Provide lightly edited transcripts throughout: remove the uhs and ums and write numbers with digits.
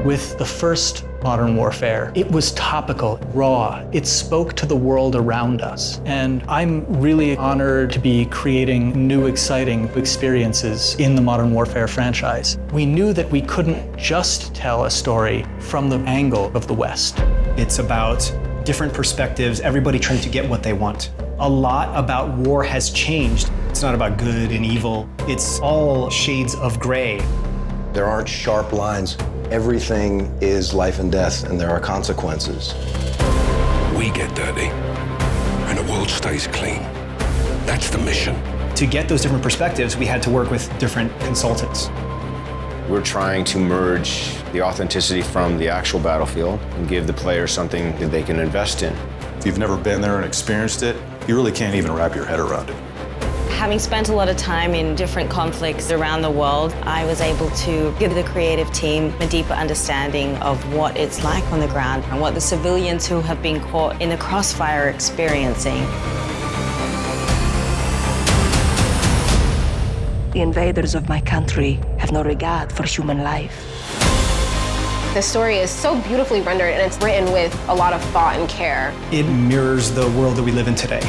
With the first modern warfare, it was topical, raw. It spoke to the world around us. And I'm really honored to be creating new, exciting experiences in the Modern Warfare franchise. We knew that we couldn't just tell a story from the angle of the West. It's about different perspectives, everybody trying to get what they want. A lot about war has changed. It's not about good and evil. It's all shades of gray. There aren't sharp lines. Everything is life and death, and there are consequences. We get dirty, and the world stays clean. That's the mission. To get those different perspectives, we had to work with different consultants. We're trying to merge the authenticity from the actual battlefield and give the players something that they can invest in. If you've never been there and experienced it, you really can't even wrap your head around it. Having spent a lot of time in different conflicts around the world, I was able to give the creative team a deeper understanding of what it's like on the ground and what the civilians who have been caught in the crossfire are experiencing. The invaders of my country have no regard for human life. The story is so beautifully rendered, and it's written with a lot of thought and care. It mirrors the world that we live in today.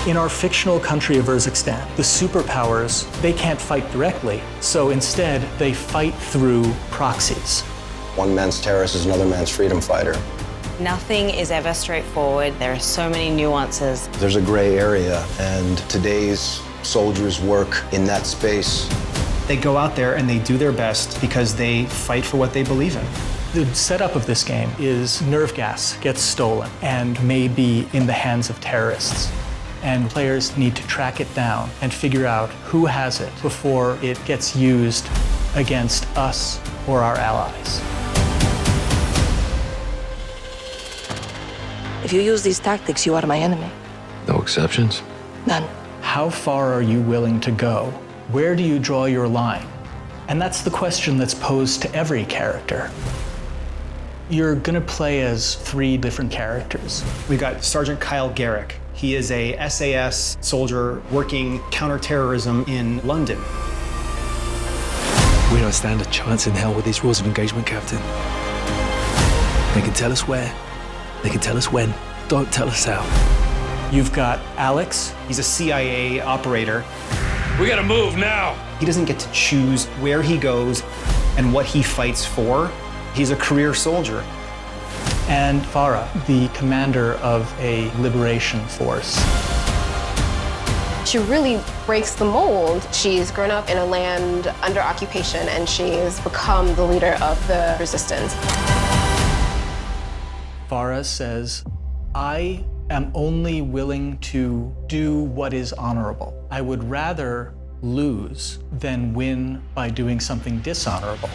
In our fictional country of Urzikstan, the superpowers, they can't fight directly, so instead they fight through proxies. One man's terrorist is another man's freedom fighter. Nothing is ever straightforward. There are so many nuances. There's a gray area, and today's soldiers work in that space. They go out there and they do their best because they fight for what they believe in. The setup of this game is nerve gas gets stolen and may be in the hands of terrorists. And players need to track it down and figure out who has it before it gets used against us or our allies. If you use these tactics, you are my enemy. No exceptions? None. How far are you willing to go? Where do you draw your line? And that's the question that's posed to every character. You're gonna play as 3 different characters. We've got Sergeant Kyle Garrick. He is a SAS soldier working counterterrorism in London. We don't stand a chance in hell with these rules of engagement, Captain. They can tell us where, they can tell us when, don't tell us how. You've got Alex. He's a CIA operator. We gotta move now! He doesn't get to choose where he goes and what he fights for. He's a career soldier. And Farah, the commander of a liberation force. She really breaks the mold. She's grown up in a land under occupation, and she's become the leader of the resistance. Farah says, I am only willing to do what is honorable. I would rather lose than win by doing something dishonorable.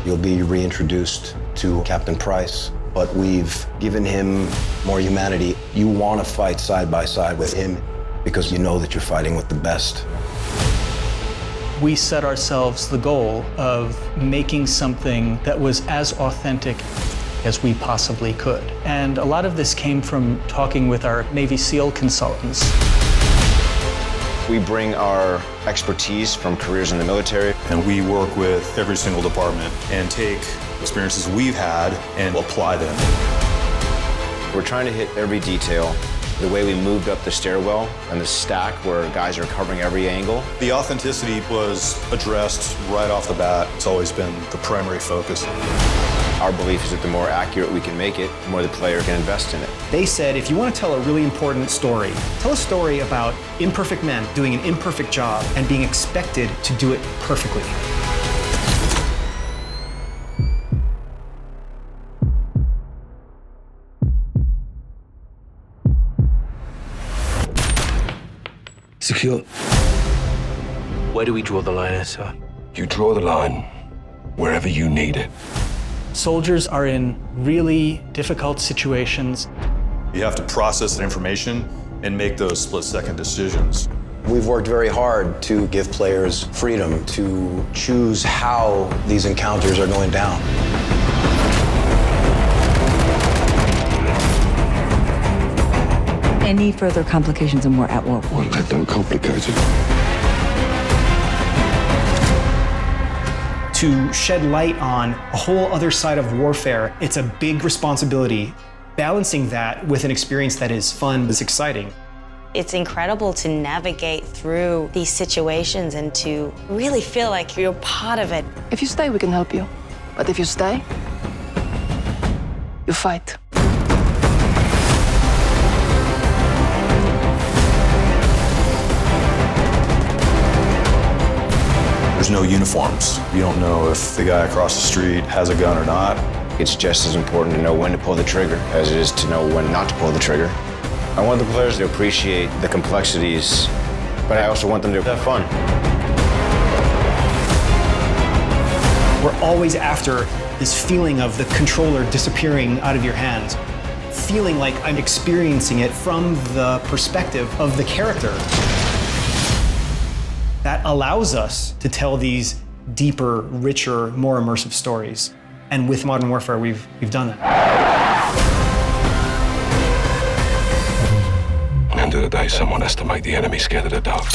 You'll be reintroduced to Captain Price, but we've given him more humanity. You want to fight side by side with him because you know that you're fighting with the best. We set ourselves the goal of making something that was as authentic as we possibly could. And a lot of this came from talking with our Navy SEAL consultants. We bring our expertise from careers in the military. And we work with every single department and take experiences we've had and apply them. We're trying to hit every detail. The way we moved up the stairwell and the stack where guys are covering every angle. The authenticity was addressed right off the bat. It's always been the primary focus. Our belief is that the more accurate we can make it, the more the player can invest in it. They said, if you want to tell a really important story, tell a story about imperfect men doing an imperfect job and being expected to do it perfectly. Secure. Where do we draw the line, sir? You draw the line wherever you need it. Soldiers are in really difficult situations. You have to process that information and make those split-second decisions. We've worked very hard to give players freedom to choose how these encounters are going down. Any further complications and we're at war. Won't let them complicate it. to shed light on a whole other side of warfare. It's a big responsibility. Balancing that with an experience that is fun, is exciting. It's incredible to navigate through these situations and to really feel like you're part of it. If you stay, we can help you. But if you stay, you fight. There's no uniforms. You don't know if the guy across the street has a gun or not. It's just as important to know when to pull the trigger as it is to know when not to pull the trigger. I want the players to appreciate the complexities, but I also want them to have fun. We're always after this feeling of the controller disappearing out of your hands, feeling like I'm experiencing it from the perspective of the character. That allows us to tell these deeper, richer, more immersive stories. And with Modern Warfare, we've done that. End of the day, someone has to make the enemy scared of the dark.